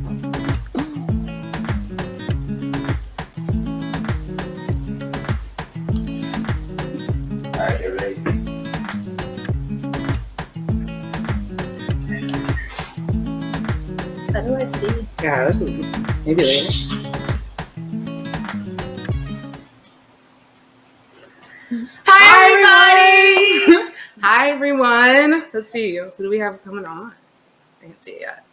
All right, you're ready. How do I see? Yeah, this is maybe later. Hi, everybody! Hi, everyone. Let's see. Who do we have coming on? I can't see it yet.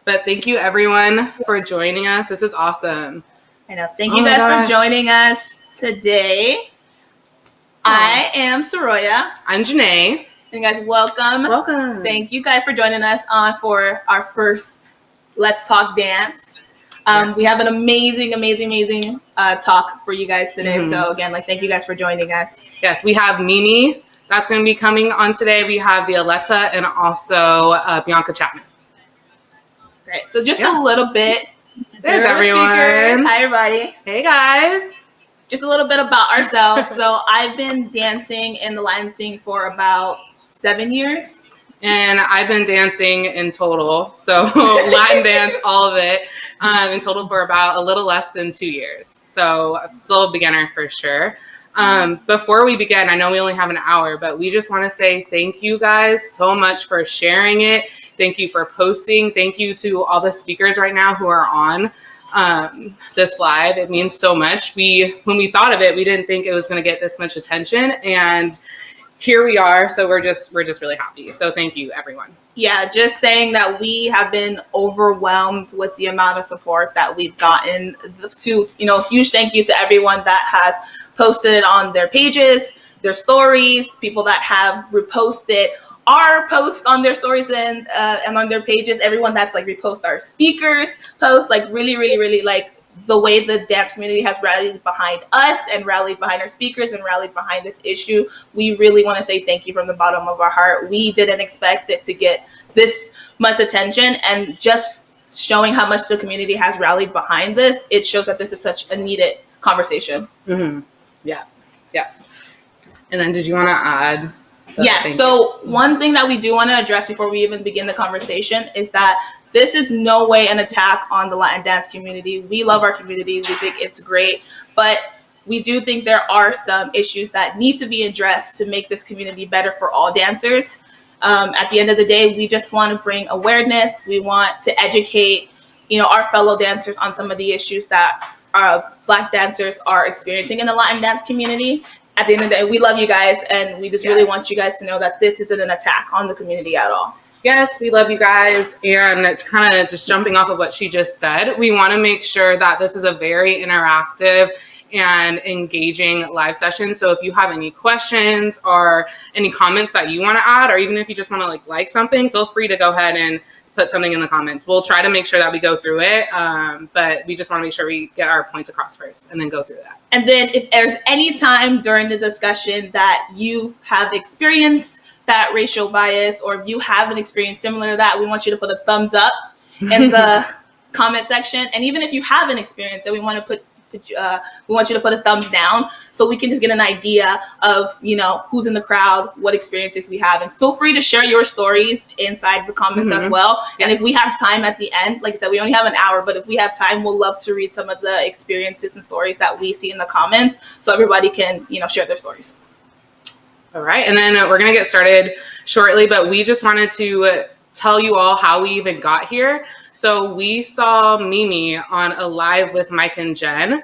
But thank you, everyone, for joining us. This is awesome. I know. Thank you guys for joining us today. I am Saroya. I'm Jené. And guys, welcome. Welcome. Thank you guys for joining us on for our first Let's Talk Dance. Yes. We have an amazing talk for you guys today. So again, thank you guys for joining us. Yes, we have Mimi. That's going to be coming on today. We have Violeta and also Bianca Chapman. Great. So just a little bit. There's everyone. Hi, everybody. Hey, guys. Just a little bit about ourselves. So I've been dancing in the Latin scene for about 7 years. And I've been dancing in total, so Latin dance, all of it, in total for about a little less than 2 years. So I'm still a beginner for sure. Before we begin, I know we only have an hour, but we just want to say thank you guys so much for sharing it. Thank you for posting. Thank you to all the speakers right now who are on this live. It means so much. When we thought of it, we didn't think it was going to get this much attention, and here we are. So we're just really happy. So thank you, everyone. Yeah, just saying that we have been overwhelmed with the amount of support that we've gotten. Huge thank you to everyone that has posted it on their pages, their stories, people that have reposted our posts on their stories and on their pages, everyone that's repost our speakers posts, really the way the dance community has rallied behind us and rallied behind our speakers and rallied behind this issue. We really want to say thank you from the bottom of our heart. We didn't expect it to get this much attention, and just showing how much the community has rallied behind this, it shows that this is such a needed conversation. Mm-hmm. Yeah. And then did you want to add? So one thing that we do want to address before we even begin the conversation is that this is no way an attack on the Latin dance community. We love our community. We think it's great. But we do think there are some issues that need to be addressed to make this community better for all dancers. At the end of the day, we just want to bring awareness. We want to educate, our fellow dancers on some of the issues that Black dancers are experiencing in the Latin dance community. At the end of the day, we love you guys, and we just really want you guys to know that this isn't an attack on the community at all. Yes, we love you guys. And kind of just jumping off of what she just said, we want to make sure that this is a very interactive and engaging live session. So if you have any questions or any comments that you want to add, or even if you just want to like something, feel free to go ahead and put something in the comments. We'll try to make sure that we go through it, but we just want to make sure we get our points across first and then go through that. And then if there's any time during the discussion that you have experienced that racial bias, or if you have an experience similar to that, we want you to put a thumbs up in the comment section. And even if you haven't experienced it, we want you to put a thumbs down so we can just get an idea of, who's in the crowd, what experiences we have. And feel free to share your stories inside the comments as well. Yes. And if we have time at the end, like I said, we only have an hour, but if we have time, we'll love to read some of the experiences and stories that we see in the comments so everybody can, share their stories. All right. And then we're going to get started shortly, but we just wanted to tell you all how we even got here. So we saw Mimi on a live with Mike and Jen,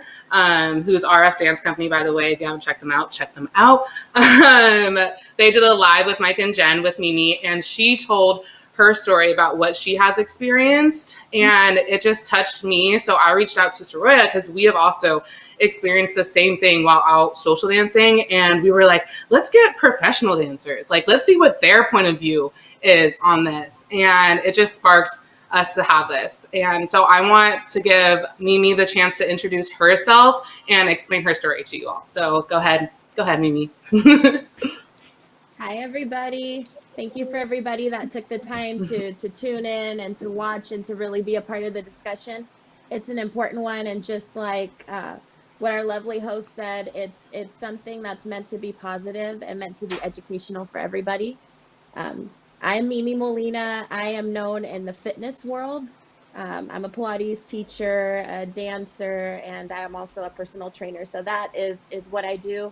who's RF Dance Company, by the way. If you haven't checked them out, check them out. They did a live with Mike and Jen with Mimi, and she told her story about what she has experienced, and it just touched me. So I reached out to Saroya because we have also experienced the same thing while out social dancing, and we were like, let's get professional dancers. Let's see what their point of view is on this. And it just sparked us to have this. And so I want to give Mimi the chance to introduce herself and explain her story to you all. So go ahead, Mimi. Hi, everybody. Thank you for everybody that took the time to tune in and to watch and to really be a part of the discussion. It's an important one, and just like what our lovely host said, it's something that's meant to be positive and meant to be educational for everybody. I'm Mimi Molina. I am known in the fitness world I'm a Pilates teacher, a dancer, and I'm also a personal trainer. So that is what I do.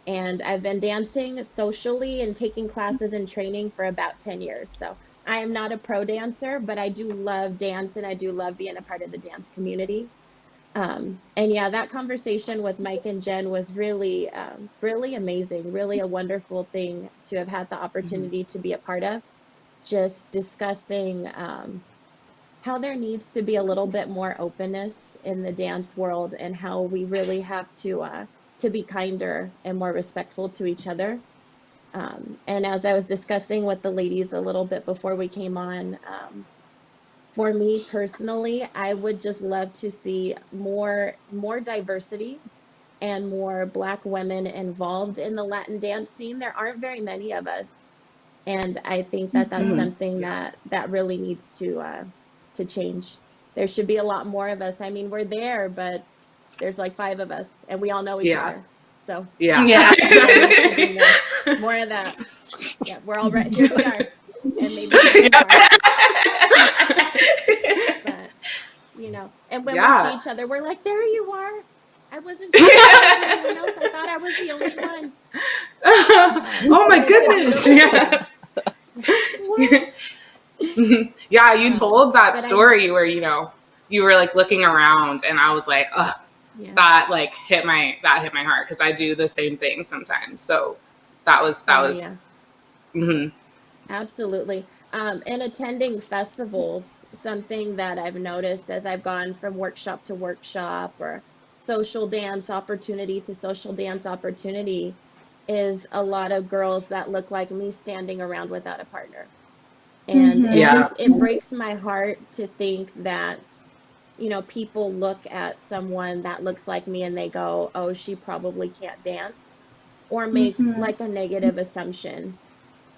And I've been dancing socially and taking classes and training for about 10 years. So I am not a pro dancer, but I do love dance and I do love being a part of the dance community. And yeah, that conversation with Mike and Jen was really, really amazing, really a wonderful thing to have had the opportunity to be a part of. Just discussing how there needs to be a little bit more openness in the dance world and how we really have to be kinder and more respectful to each other. And as I was discussing with the ladies a little bit before we came on, for me personally, I would just love to see more diversity and more Black women involved in the Latin dance scene. There aren't very many of us, and I think that that's Mhm. something that really needs to change. There should be a lot more of us. I mean, we're there, but there's like five of us, and we all know each Yeah. other. So Yeah. Yeah. there needs to be more of that. Yeah, we're all right. Here we are, and maybe some more. But and when we see Yeah. each other, we're like, there you are. I wasn't sure if there was anyone else. I thought I was the only one. Oh my But it's a goodness. beautiful Yeah. thing. What? Yeah, you told that But I know. story where, you were like looking around and I was like, ugh, Yeah. that like hit my heart because I do the same thing sometimes. So that Oh, was yeah. mhm. Absolutely. And attending festivals, something that I've noticed as I've gone from workshop to workshop or social dance opportunity to social dance opportunity, is a lot of girls that look like me standing around without a partner. And it Mhm. Yeah. just, it breaks my heart to think that, people look at someone that looks like me and they go, oh, she probably can't dance, or make Mhm. like a negative assumption.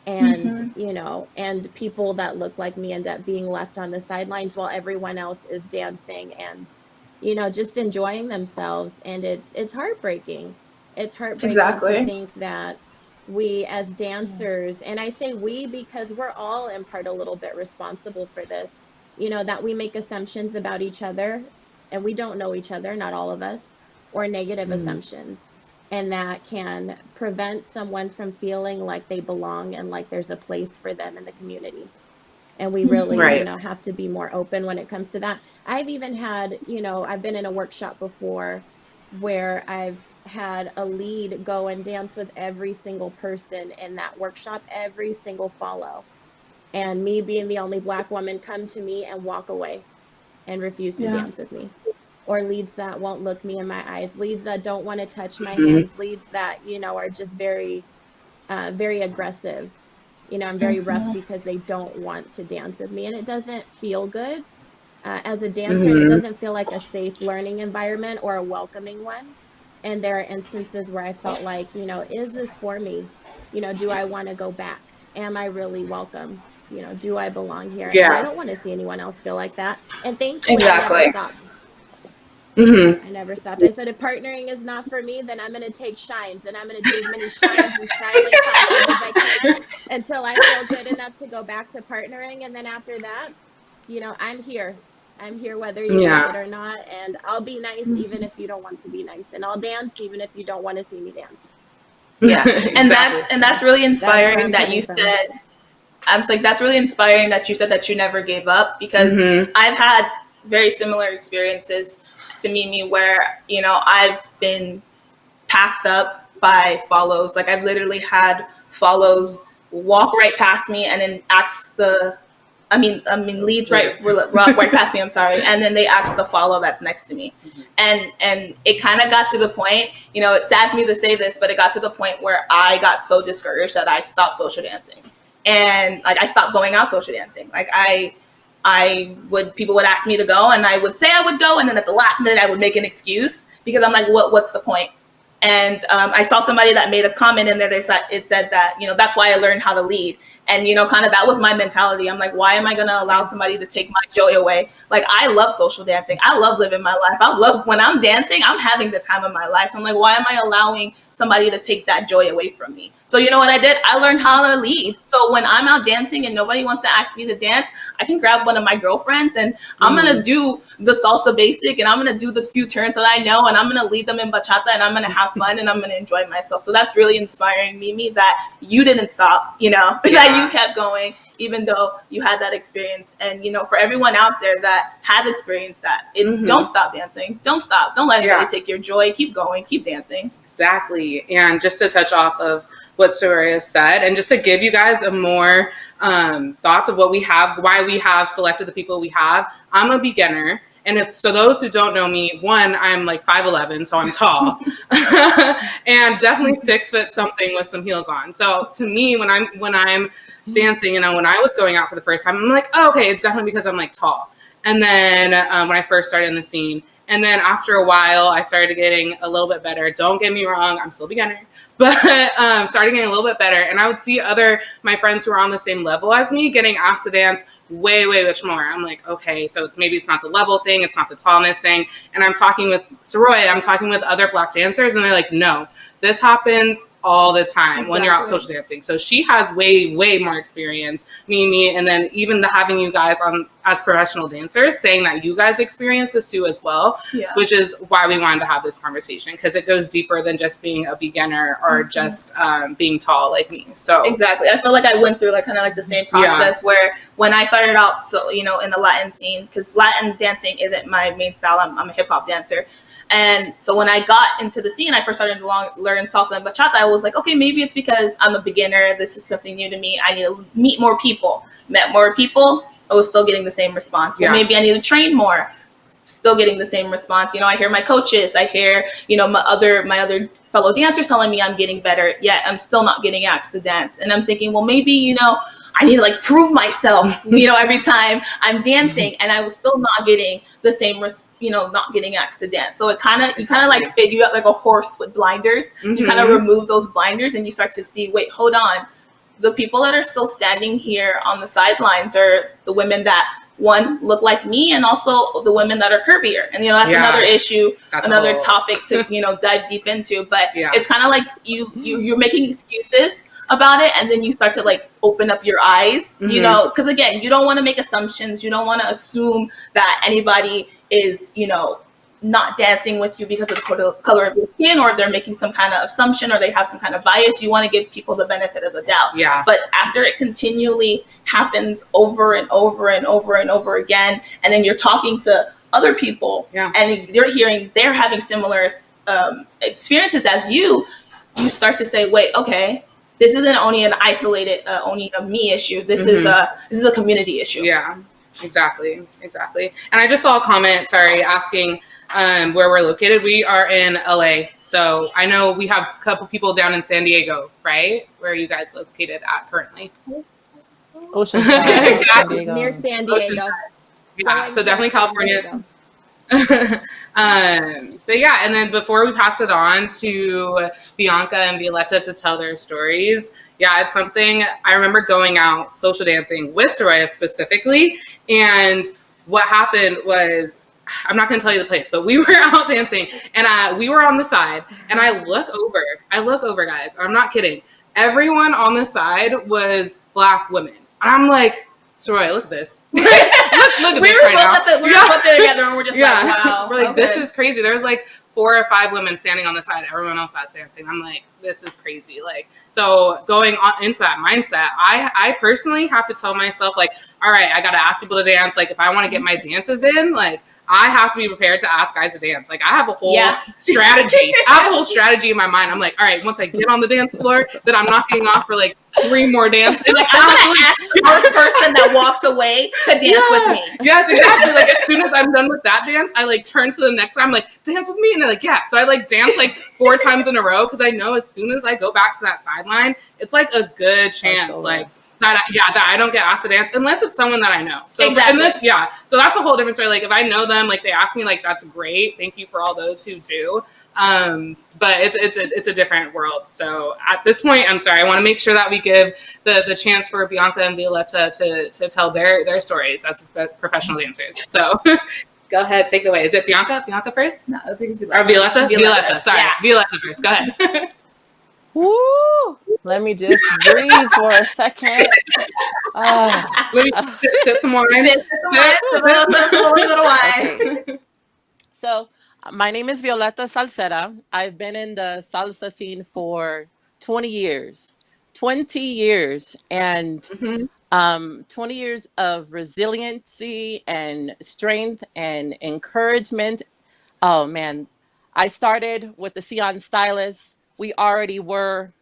And Mhm. and people that look like me end up being left on the sidelines while everyone else is dancing and just enjoying themselves. And it's heartbreaking. It's heartbreaking to Exactly. think that we as dancers, and I say we because we're all in part a little bit responsible for this, that we make assumptions about each other, and we don't know each other, not all of us, or negative Mhm. assumptions, and that can prevent someone from feeling like they belong and like there's a place for them in the community. And we really, Mhm. Right. have to be more open when it comes to that. I've even had, I've been in a workshop before where I've had a lead go and dance with every single person in that workshop, every single follow. And me being the only Black woman, come to me and walk away and refuse to Yeah. dance with me, or leads that won't look me in my eyes, leads that don't want to touch my Mhm. hands, leads that are just very very aggressive, and very rough Mhm. because they don't want to dance with me, and it doesn't feel good as a dancer, and it Mhm. doesn't feel like a safe learning environment or a welcoming one. And there are instances where I felt like, is this for me? Do I want to go back? Am I really welcome? Do I belong here? And I Yeah. don't want to see anyone else feel like that. And thankfully, I never Exactly. stopped. Mhm. I never stopped. I said, if partnering is not for me, then I'm going to take shines, and I'm going to do as many shines and styling classes as I can until I feel good enough to go back to partnering. And then after that, I'm here. I'm here whether you like Yeah. it or not. And I'll be nice even if you don't want to be nice. And I'll dance even if you don't want to see me dance. Yeah. And Exactly. that's So really that's where inspiring I'm that you coming from. said. I'm just like, that's really inspiring that you said that you never gave up, because Mhm. I've had very similar experiences to Mimi where, I've been passed up by follows. Like, I've literally had follows walk right past me and then ask leads Yeah. right past me. I'm sorry, and then they ask the follow that's next to me, and it kind of got to the point. It saddens me to say this, but it got to the point where I got so discouraged that I stopped social dancing, and like I stopped going out social dancing. Like people would ask me to go, and I would say I would go, and then at the last minute I would make an excuse because I'm like, what's the point? And I saw somebody that made a comment in there. It said that that's why I learned how to lead. And, kind of that was my mentality. I'm like, why am I going to allow somebody to take my joy away? Like, I love social dancing. I love living my life. I love when I'm dancing, I'm having the time of my life. I'm like, why am I allowing somebody to take that joy away from me? So you know what I did? I learned how to lead. So when I'm out dancing and nobody wants to ask me to dance, I can grab one of my girlfriends and I'm going to do the salsa basic and I'm going to do the few turns that I know and I'm going to lead them in bachata and I'm going to have fun and I'm going to enjoy myself. So that's really inspiring, Mimi, that you didn't stop, that you kept going, even though you had that experience. And, for everyone out there that has experienced that, it's don't stop dancing. Don't stop. Don't let anybody take your joy. Keep going. Keep dancing. Exactly. And just to touch off of what Saroya said, and just to give you guys a more thoughts of what we have, why we have selected the people we have. I'm a beginner. And so those who don't know me, one, I'm like 5'11", so I'm tall, and definitely 6 foot something with some heels on. So to me, when I'm dancing, when I was going out for the first time, I'm like, oh, okay, it's definitely because I'm like tall. And then when I first started in the scene, and then after a while, I started getting a little bit better. Don't get me wrong, I'm still a beginner, but started getting a little bit better. And I would see my friends who are on the same level as me getting asked to dance way, way much more. I'm like, okay, so maybe it's not the level thing, it's not the tallness thing. And I'm talking with Saroya, I'm talking with other Black dancers, and they're like, no, this happens all the time when you're out social dancing. So she has way, way more experience, me, and then even having you guys on as professional dancers saying that you guys experience this too as well, which is why we wanted to have this conversation, because it goes deeper than just being a beginner or just being tall like me. So exactly, I feel like I went through kind of the same process where when I started out, so in the Latin scene, because Latin dancing isn't my main style. I'm a hip hop dancer. And so when I got into the scene, I first started to learn salsa and bachata. I was like, okay, maybe it's because I'm a beginner. This is something new to me. I need to meet more people. Met more people. I was still getting the same response. Well, maybe I need to train more. Still getting the same response. I hear my coaches. I hear, my other fellow dancers telling me I'm getting better. Yet I'm still not getting asked to dance. And I'm thinking, well, maybe, I need to prove myself, every time I'm dancing, and I was still not getting the same, not getting asked to dance. So you kind of like a horse with blinders. You kind of remove those blinders and you start to see, wait, hold on. The people that are still standing here on the sidelines are the women that, one, look like me, and also the women that are curvier. And, that's another issue, another topic to, dive deep into. But it's kind of like you're making excuses about it, and then you start to open up your eyes, because again, you don't want to make assumptions. You don't want to assume that anybody is, not dancing with you because of the color of your skin, or they're making some kind of assumption, or they have some kind of bias. You want to give people the benefit of the doubt. But after it continually happens over and over and over and over again, and then you're talking to other people and they're having similar experiences as you start to say, wait, okay, this isn't only an isolated, only a me issue. This is a community issue. Yeah, exactly. And I just saw a comment, asking where we're located. We are in LA. So I know we have a couple people down in San Diego, right? Where are you guys located at currently? Oceanside, exactly. San Diego. Near San Diego. Yeah, so definitely California. But yeah, and then before we pass it on to Bianca and Violeta to tell their stories, it's something I remember going out social dancing with Saroya specifically, and what happened was, I'm not going to tell you the place, but we were out dancing and we were on the side, and I look over, guys, I'm not kidding, everyone on the side was Black women, and I'm like, Saroya, look at this. look at this right now. We were both there together, and we're just like, wow. We're like, this is crazy. There's 4 or 5 women standing on the side. Everyone else out dancing. I'm like, this is crazy. So going on into that mindset, I personally have to tell myself, all right, I got to ask people to dance. If I want to get my dances in, I have to be prepared to ask guys to dance. I have a whole strategy. I have a whole strategy in my mind. I'm like, all right, once I get on the dance floor, then I'm knocking off for 3 more dances. I'm going to ask the first person that walks away to dance with me. Yes, exactly. As soon as I'm done with that dance, I turn to the next one. I'm like, dance with me. And they're like, yeah. So I dance 4 times in a row, because I know as soon as I go back to that sideline, it's a good chance. that I don't get asked to dance unless it's someone that I know. So Exactly. So that's a whole different story. Like if I know them, like they ask me, like that's great. Thank you for all those who do. But it's a different world. So at this point, I'm sorry. I want to make sure that we give the chance for Bianca and Violeta to tell their stories as professional dancers. So go ahead, take it away. Is it Bianca? Bianca first? No, I think it's Violeta. Or Violeta? Violeta. Sorry, Yeah. Violeta first. Go ahead. Woo! Let me just breathe for a second. Let me sip some wine. Sip a little wine. Okay. So, my name is Violeta Salsera. I've been in the salsa scene for 20 years. 20 years. And Mhm. 20 years of resiliency and strength and encouragement. Oh man, I started with the Sion Stylists. We already were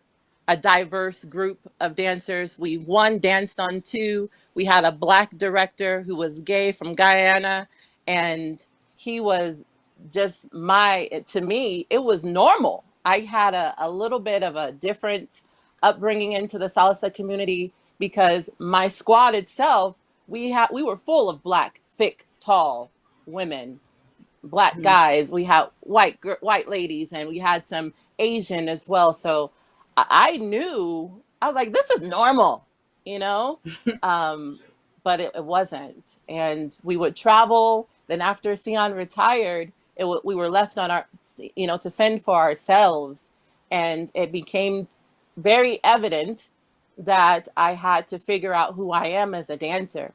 a diverse group of dancers. We one danced on two. We had a black director who was gay from Guyana, and he was just to me, it was normal. I had a little bit of a different upbringing into the salsa community because my squad itself, we were full of black, thick, tall women, black guys. We had white ladies, and we had some Asian as well. So I knew, I was like, this is normal, you know. But it wasn't. And we would travel. Then after Sion retired, we were left on our, to fend for ourselves, and it became very evident that I had to figure out who I am as a dancer,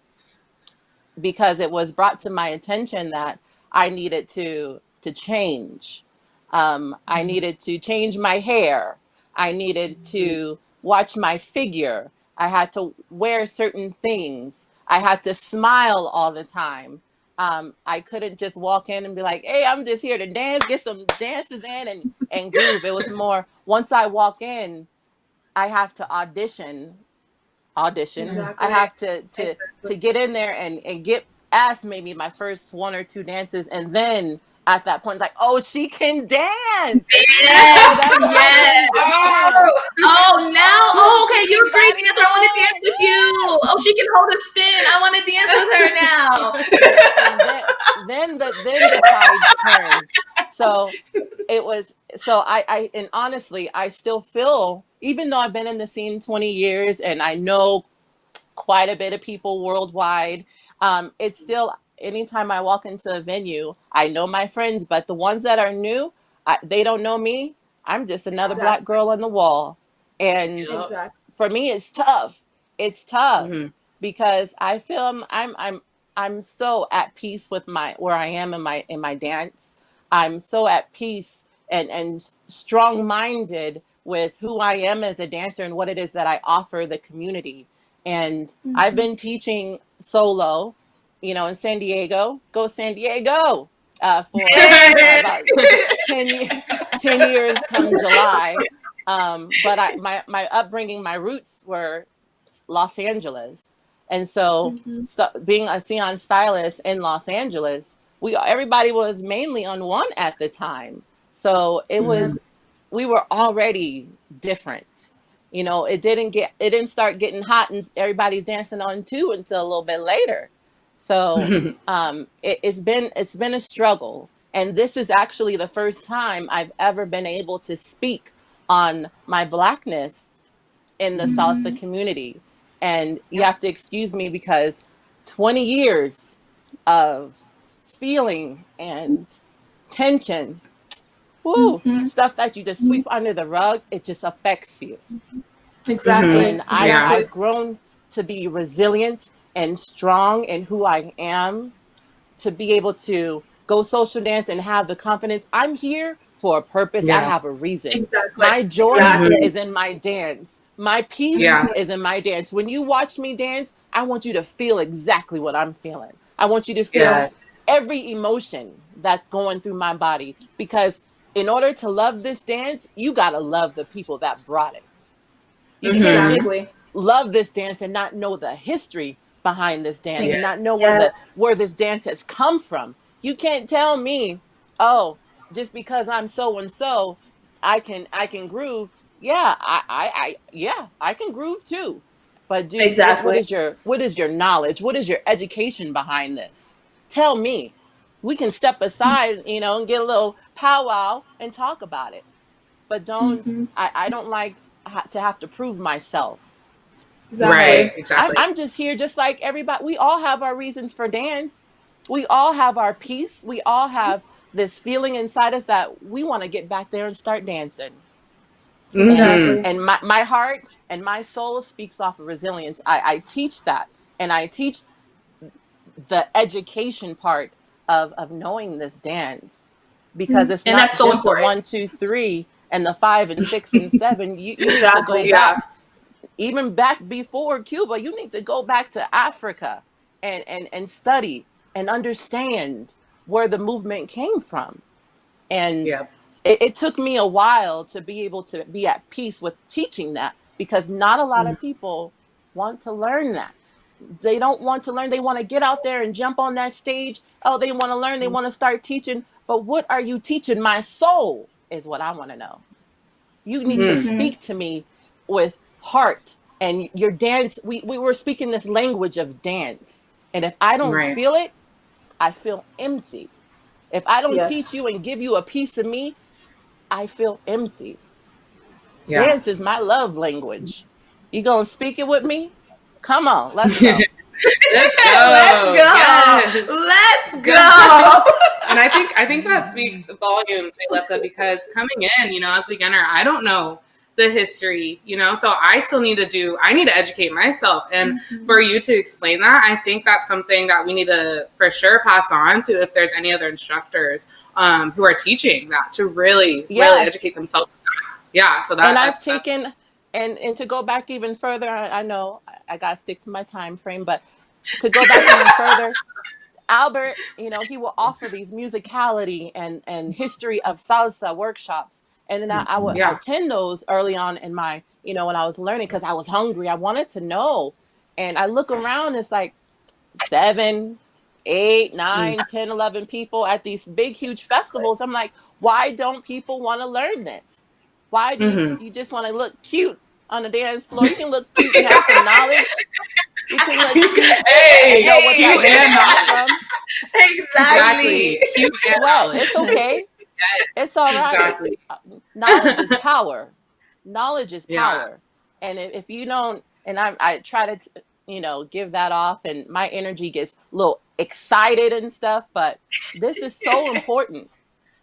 because it was brought to my attention that I needed to change. I needed to change my hair. I needed to watch my figure. I had to wear certain things. I had to smile all the time. I couldn't just walk in and be like, "Hey, I'm just here to dance, get some dances in and groove." It was more, once I walk in, I have to audition. I Exactly. have to get in there and get asked maybe my first one or two dances, and then at that point, like, oh, she can dance. Yes, That girl yes. can dance. Oh, now, oh, okay, you're a great Everybody dancer. I want to dance with you. Oh, she can hold a spin. I want to dance with her now. And then the tides turned. So it was, and honestly, I still feel, even though I've been in the scene 20 years and I know quite a bit of people worldwide, it's still, anytime I walk into a venue, I know my friends, but the ones that are new, they don't know me. I'm just another black girl on the wall. And Exactly. for me, it's tough. It's tough Mhm. because I feel I'm so at peace with where I am in my dance. I'm so at peace and strong-minded with who I am as a dancer and what it is that I offer the community. And I've been teaching solo, in San Diego. Go San Diego! For about 10 years come July. But my upbringing, my roots were Los Angeles. And so, being a Sion stylist in Los Angeles, everybody was mainly on one at the time. So we were already different. It didn't start getting hot and everybody's dancing on two until a little bit later. So it's been a struggle. And this is actually the first time I've ever been able to speak on my blackness in the salsa community. And you have to excuse me because 20 years of feeling and tension, stuff that you just sweep under the rug, it just affects you. Exactly. And I've grown to be resilient and strong in who I am, to be able to go social dance and have the confidence. I'm here for a purpose. I have a reason. Exactly. My joy Exactly. is in my dance. My peace Yeah. is in my dance. When you watch me dance, I want you to feel exactly what I'm feeling. I want you to feel every emotion that's going through my body, because in order to love this dance, you got to love the people that brought it. You can't just Exactly. love this dance and not know the history behind this dance and not know Yes. where this dance has come from. You can't tell me, oh, just because I'm so and so, I can groove. Yeah, I can groove too. But dude, Exactly. what is your knowledge? What is your education behind this? Tell me. We can step aside, you know, and get a little powwow and talk about it. But Hmm. I don't like to have to prove myself, because Right, Exactly. exactly. I'm just here just like everybody. We all have our reasons for dance. We all have our peace. We all have this feeling inside us that we want to get back there and start dancing. and Hmm. Exactly. and my heart and my soul speaks off of resilience. I teach that, and I teach the education part of knowing this dance, because Mhm. it's And not that's so just the important. 1, 2, 3 and the 5 and 6 and 7. You need to go Exactly. Yeah. back, even back before Cuba. You need to go back to Africa and study and understand where the movement came from. And Yeah. it took me a while to be able to be at peace with teaching that, because not a lot Mhm. of people want to learn that. They don't want to learn. They want to get out there and jump on that stage. Oh, they want to learn. They want to start teaching. But what are you teaching my soul is what I want to know. You need to Mhm. Hmm. speak to me with heart and your dance. We were speaking this language of dance. And if I don't Right. feel it, I feel empty. If I don't teach Yes. you and give you a piece of me, I feel empty. Yeah. Dance is my love language. You gonna speak it with me? Come on, let's go. Let's Let's go. go. Yes. Let's Go. go. And I think that speaks volumes, Violeta, because coming in, as a beginner, I don't know the history, so I need to educate myself. And Mhm. for you to explain that, I think that's something that we need to for sure pass on to if there's any other instructors who are teaching that, to really, really Yeah, educate themselves. Yeah. So and that I've that's taken, and to go back even further, I know I gotta stick to my time frame, but to go back even further, Albert, he will offer these musicality and history of salsa workshops. And then I would yeah. attend those early on in my, when I was learning, because I was hungry. I wanted to know. And I look around, it's like 7, 8, Mm. 9, 10, 11 people at these big, huge festivals. I'm like, why don't people want to learn this? Why do Hmm. you just want to look cute on the dance floor? You can look cute and have some knowledge. You can look cute and Hey, know what that cute Hey. movement and comes knowledge. from. You Exactly. Exactly. Cute and sweat. knowledge. It's okay. Yes, It's all right. exactly. Knowledge is power. Knowledge is Yeah. power. And if you don't, and I try to, give that off, and my energy gets a little excited and stuff, but this is so important.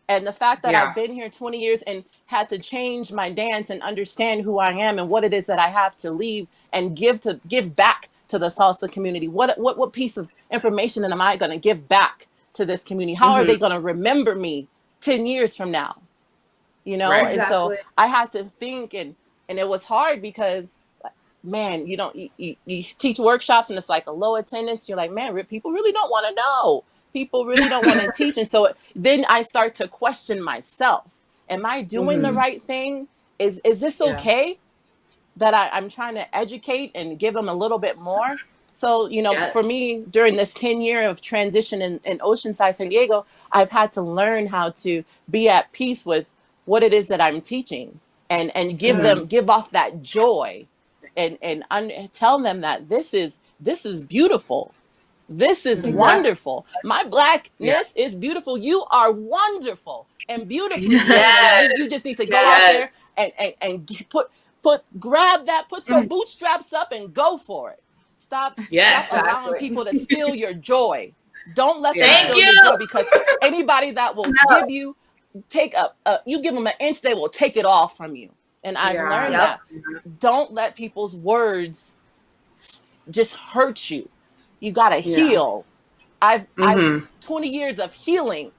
And the fact that Yeah. I've been here 20 years and had to change my dance and understand who I am and what it is that I have to leave and give back to the salsa community. What piece of information am I going to give back to this community? How are Hmm. they going to remember me 10 years from now? Right. And so Exactly. I had to think, and it was hard because, man, you teach workshops and it's like a low attendance. You're like, man, people really don't want to know. People really don't want to teach. And so then I start to question myself. Am I doing the Hmm. right thing? Is this Yeah. okay that I'm trying to educate and give them a little bit more? So, for Yes. me, during this 10-year of transition in Oceanside, San Diego, I've had to learn how to be at peace with what it is that I'm teaching, and Hmm. give off that joy, tell them that this is beautiful. This is Hmm. Exactly. wonderful. My Yeah. blackness is beautiful. You are wonderful and beautifully made. And Yes. you just need to go out Yes. Yes. there and grab that, put your Mm. bootstraps up and go for it. Stop Yes. allowing Exactly. people to steal your joy. Don't let them Thank Yeah. steal you. your joy, because anybody that will No. you give them an inch, they will take it all from you. And I've Yeah. learned Yep. that don't let people's words just hurt you. You got to Yeah. heal. I've Hmm. 20 years of healing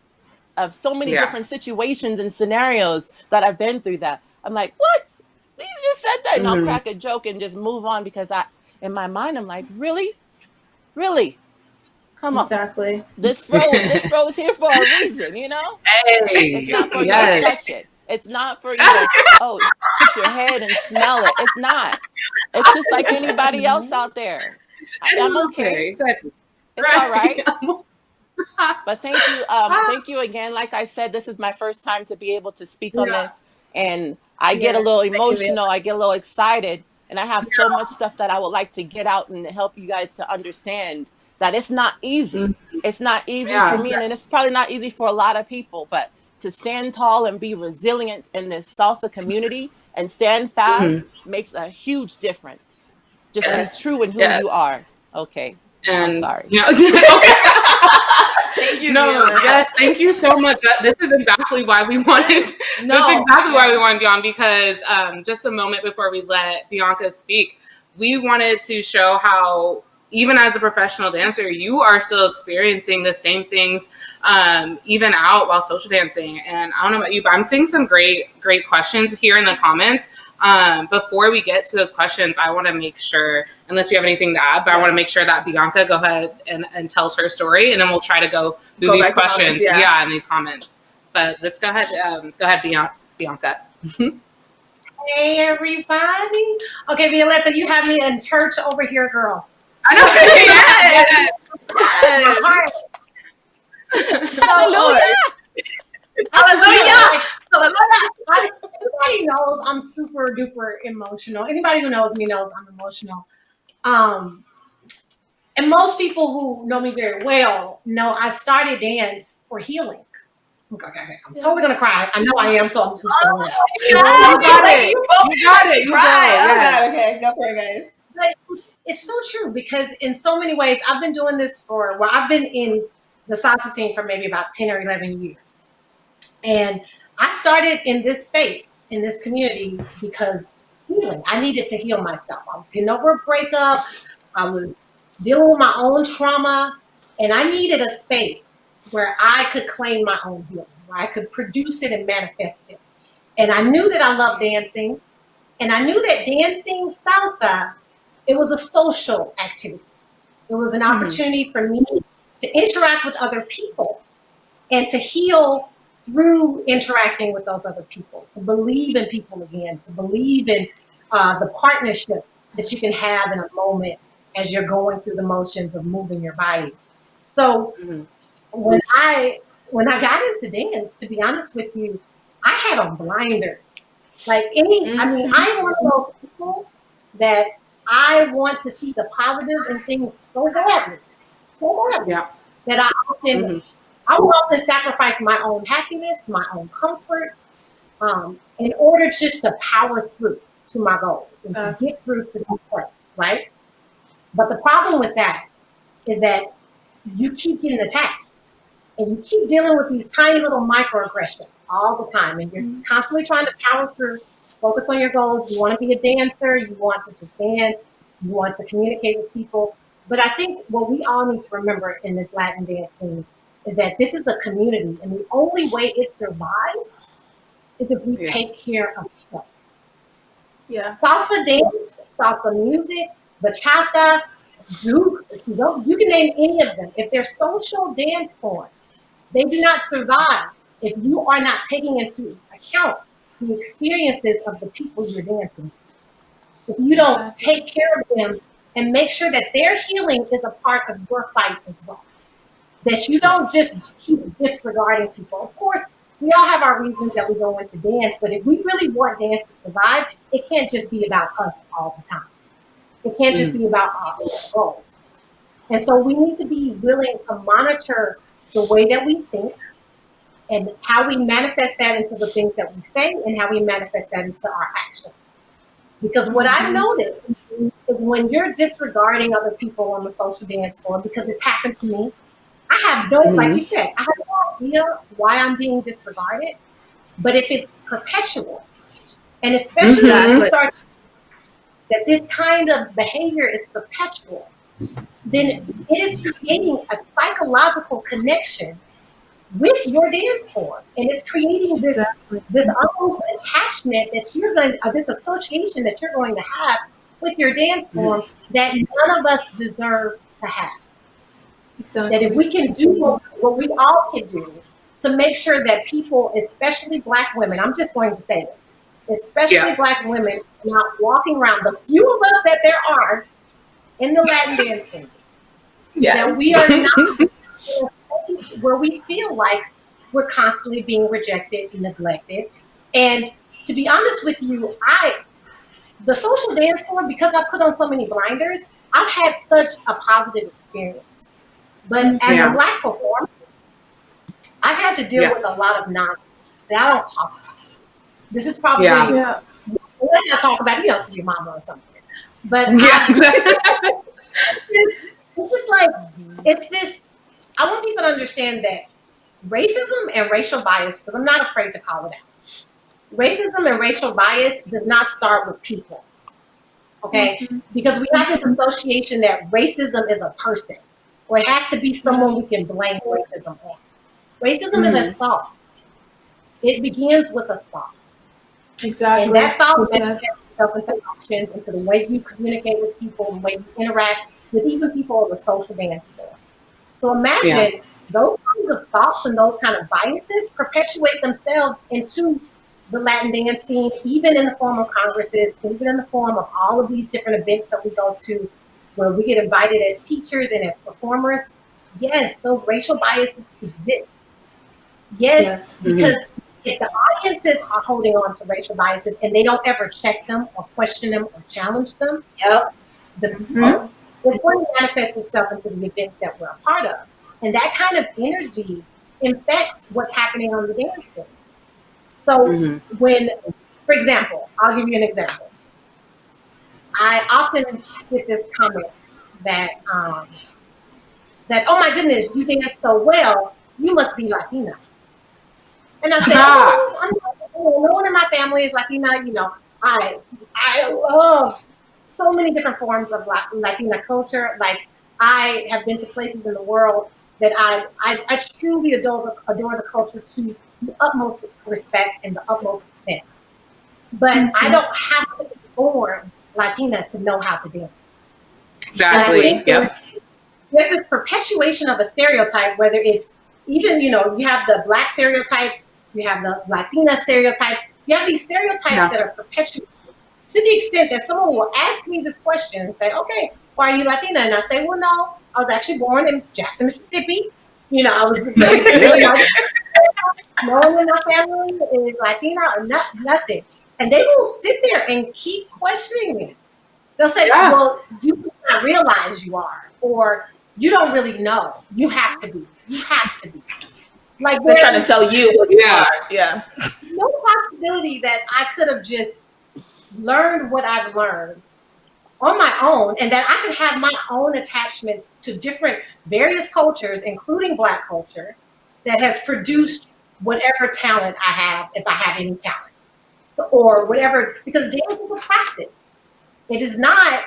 of so many Yeah. different situations and scenarios that I've been through that. I'm like, what? These just said that, and I'll Hmm. crack a joke and just move on, because in my mind, I'm like, really? Really? Come on. Exactly. This fro's here for a reason, you know? It's Hey. not for you to Yes. touch it. It's not for you to, oh, put your head and smell it. It's not. It's just like anybody else out there. I'm Animals there. okay. Exactly. It's all right. Right. But thank you again. Like I said, this is my first time to be able to speak on Yeah. this, and I get a Yes. little Thank you, Viola. emotional. I get a little excited, And I have so much stuff that I would like to get out and help you guys to understand that it's not easy. It's not easy for me, and it's probably not easy for a lot of people, but to stand tall and be resilient in this salsa community and stand fast makes a huge difference. Just be true in who you are. Okay. And I'm sorry. Thank you. No, yes, thank you so much. This is exactly why we wanted. Why we wanted you on, because just a moment before we let Bianca speak, we wanted to show how, even as a professional dancer, you are still experiencing the same things, even out while social dancing. And I don't know about you, but I'm seeing some great questions here in the comments. Before we get to those questions, I want to make sure, unless you have anything to add, but I want to make sure that Bianca go ahead and tells her story, and then we'll try to go through these questions, in these comments. But let's go ahead, Bianca. Hey, everybody. Okay, Violeta, you have me in church over here, girl. I know. Yes. Hallelujah. Everybody knows I'm super duper emotional. Anybody who knows me knows I'm emotional. And most people who know me very well know I started dance for healing. Okay. I'm totally gonna cry. I know I am, so I'm just gonna You got it. You cry. Okay, go for it, guys. But it's so true, because in so many ways, I've been doing this I've been in the salsa scene for maybe about 10 or 11 years. And I started in this space, in this community, because healing. I needed to heal myself. I was getting over a breakup. I was dealing with my own trauma, and I needed a space where I could claim my own healing, where I could produce it and manifest it. And I knew that I loved dancing, and I knew that dancing salsa, it was a social activity. It was an opportunity for me to interact with other people and to heal through interacting with those other people, to believe in people again, to believe in the partnership that you can have in a moment as you're going through the motions of moving your body. So when I got into dance, to be honest with you, I had on blinders. Like I'm one of those people that I want to see the positive in things so badly, that I will often sacrifice my own happiness, my own comfort, in order just to power through to my goals and to get through to that place, right? But the problem with that is that you keep getting attacked, and you keep dealing with these tiny little microaggressions all the time, and you're constantly trying to power through, focus on your goals. You want to be a dancer, you want to just dance, you want to communicate with people. But I think what we all need to remember in this Latin dance scene is that this is a community, and the only way it survives is if we take care of people. Yeah. Salsa dance, salsa music, bachata, zouk, you can name any of them. If they're social dance forms, they do not survive if you are not taking into account the experiences of the people you're dancing with. If you don't take care of them and make sure that their healing is a part of your fight as well. That you don't just keep disregarding people. Of course, we all have our reasons that we go into dance, but if we really want dance to survive, it can't just be about us all the time. It can't just be about our goals. And so we need to be willing to monitor the way that we think and how we manifest that into the things that we say and how we manifest that into our actions. Because what I've noticed is when you're disregarding other people on the social dance floor, because it's happened to me, I have no, like you said, I have no idea why I'm being disregarded. But if it's perpetual, and especially when you start that this kind of behavior is perpetual, then it is creating a psychological connection with your dance form. And it's creating this almost attachment that you're going to, this association that you're going to have with your dance form that none of us deserve to have. Exactly. That if we can do what we all can do to make sure that people, especially Black women, I'm just going to say it, especially Black women, not walking around, the few of us that there are in the Latin dancing, that we are not in a place where we feel like we're constantly being rejected and neglected. And to be honest with you, the social dance form, because I put on so many blinders, I've had such a positive experience. But as a Black performer, I've had to deal with a lot of nonsense that I don't talk about. This is probably, let's not talk about it, to your mama or something. But exactly. it's just like, it's this, I want people to understand that racism and racial bias, because I'm not afraid to call it out. Racism and racial bias does not start with people, okay? Because we have this association that racism is a person, or it has to be someone we can blame racism on. Racism is a thought. It begins with a thought. Exactly. And that thought manifests itself into actions, into the way you communicate with people, the way you interact with even people on the social dance floor. So imagine those kinds of thoughts and those kind of biases perpetuate themselves into the Latin dance scene, even in the form of congresses, even in the form of all of these different events that we go to, where we get invited as teachers and as performers. Yes, those racial biases exist. Yes. Because if the audiences are holding on to racial biases and they don't ever check them or question them or challenge them, it's going to manifest itself into the events that we're a part of. And that kind of energy infects what's happening on the dance floor. So when, for example, I'll give you an example. I often get this comment that, oh my goodness, you dance so well, you must be Latina. And I said, no one in my family is Latina. I love so many different forms of Latina culture. Like, I have been to places in the world that I truly adore the culture to the utmost respect and the utmost extent. But I don't have to be born Latina to know how to dance. Exactly. There's this perpetuation of a stereotype, whether it's even, you have the Black stereotypes, you have the Latina stereotypes, you have these stereotypes that are perpetuated to the extent that someone will ask me this question and say, okay, why are you Latina? And I say, well, no, I was actually born in Jackson, Mississippi. I was basically no one in my family is Latina or nothing. And they will sit there and keep questioning me. They'll say, well, you do not realize you are, or you don't really know. You have to be. You have to be. Like, they're trying to tell you what you are. Yeah. No possibility that I could have just learned what I've learned on my own, and that I could have my own attachments to different various cultures, including Black culture, that has produced whatever talent I have, if I have any talent. So, or whatever, because dance is a practice. It is not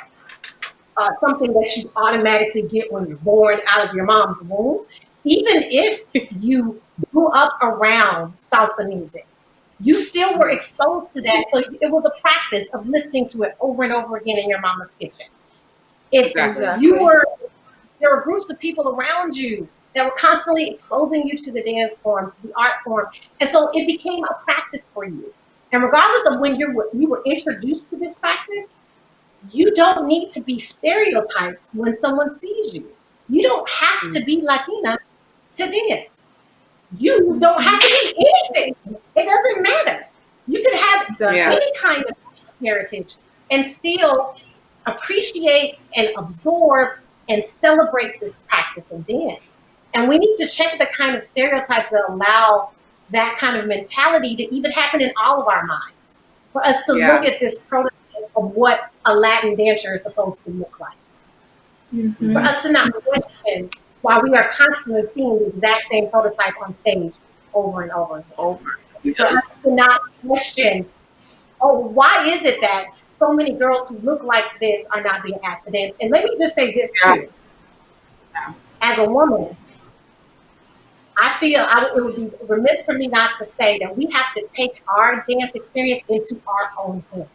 something that you automatically get when you're born out of your mom's womb. Even if you grew up around salsa music, you still were exposed to that. So it was a practice of listening to it over and over again in your mama's kitchen. There were groups of people around you that were constantly exposing you to the dance form, to the art form. And so it became a practice for you. And regardless of when you were introduced to this practice, you don't need to be stereotyped when someone sees you. You don't have to be Latina to dance. You don't have to be anything. It doesn't matter. You could have any kind of heritage and still appreciate and absorb and celebrate this practice of dance. And we need to check the kind of stereotypes that allow that kind of mentality to even happen in all of our minds, for us to look at this prototype of what a Latin dancer is supposed to look like. For us to not question why we are constantly seeing the exact same prototype on stage over and over and over. For us to not question, why is it that so many girls who look like this are not being asked to dance? And let me just say this too. As a woman, I feel it would be remiss for me not to say that we have to take our dance experience into our own hands.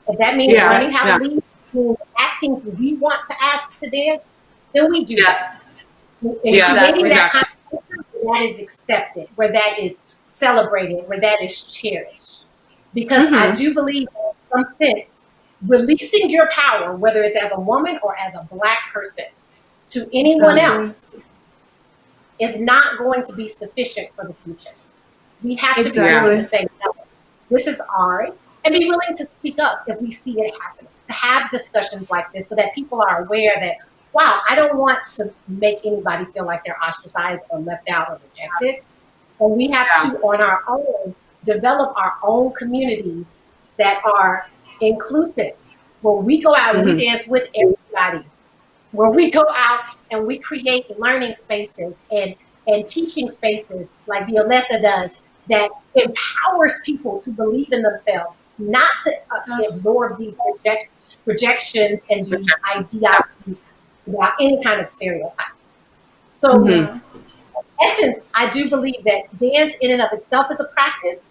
If that means learning how to lead, asking who we want to ask to dance, then we do that. And creating that kind of culture where that is accepted, where that is celebrated, where that is cherished. Because I do believe that in some sense, releasing your power, whether it's as a woman or as a Black person, to anyone else is not going to be sufficient for the future. We have to be able to say, no, this is ours. and be willing to speak up if we see it happening, to have discussions like this so that people are aware that, wow, I don't want to make anybody feel like they're ostracized or left out or rejected. And we have to, on our own, develop our own communities that are inclusive, where we go out and we dance with everybody, where we go out and we create learning spaces and teaching spaces like Violeta does, that empowers people to believe in themselves, not to absorb these projections and these ideologies without any kind of stereotype. So, in essence, I do believe that dance in and of itself is a practice,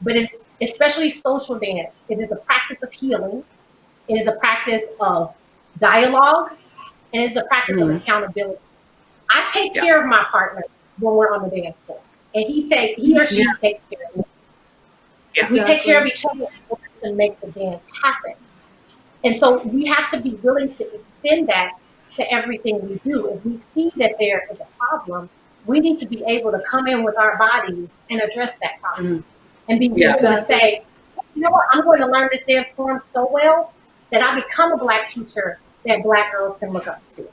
but it's especially social dance. It is a practice of healing. It is a practice of dialogue, and it's a practice of accountability. I take care of my partner when we're on the dance floor, and he or she takes care of me. We take care of each other in order to make the dance happen. And so we have to be willing to extend that to everything we do. If we see that there is a problem, we need to be able to come in with our bodies and address that problem. And be able to say, you know what, I'm going to learn this dance form so well that I become a Black teacher that Black girls can look up to.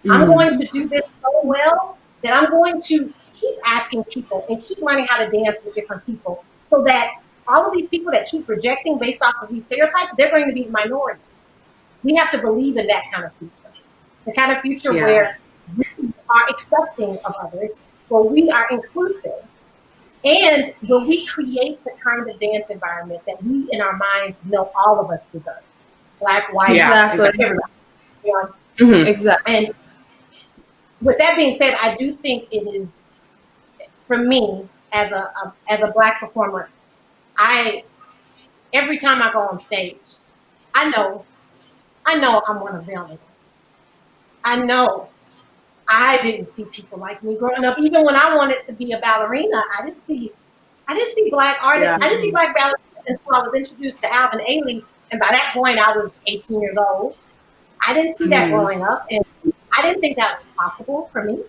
I'm going to do this so well that I'm going to keep asking people and keep learning how to dance with different people, so that all of these people that keep rejecting based off of these stereotypes, they're going to be the minority. We have to believe in that kind of future. The kind of future where we are accepting of others, where we are inclusive, and where we create the kind of dance environment that we in our minds know all of us deserve. Black, white, everybody. You know? Exactly. And with that being said, I do think it is, for me, as a Black performer, every time I go on stage, I know I'm one of them. I know I didn't see people like me growing up. Even when I wanted to be a ballerina, I didn't see Black artists. I didn't see Black ballerinas until I was introduced to Alvin Ailey, and by that point I was 18 years old. I didn't see that growing up, and I didn't think that was possible for me.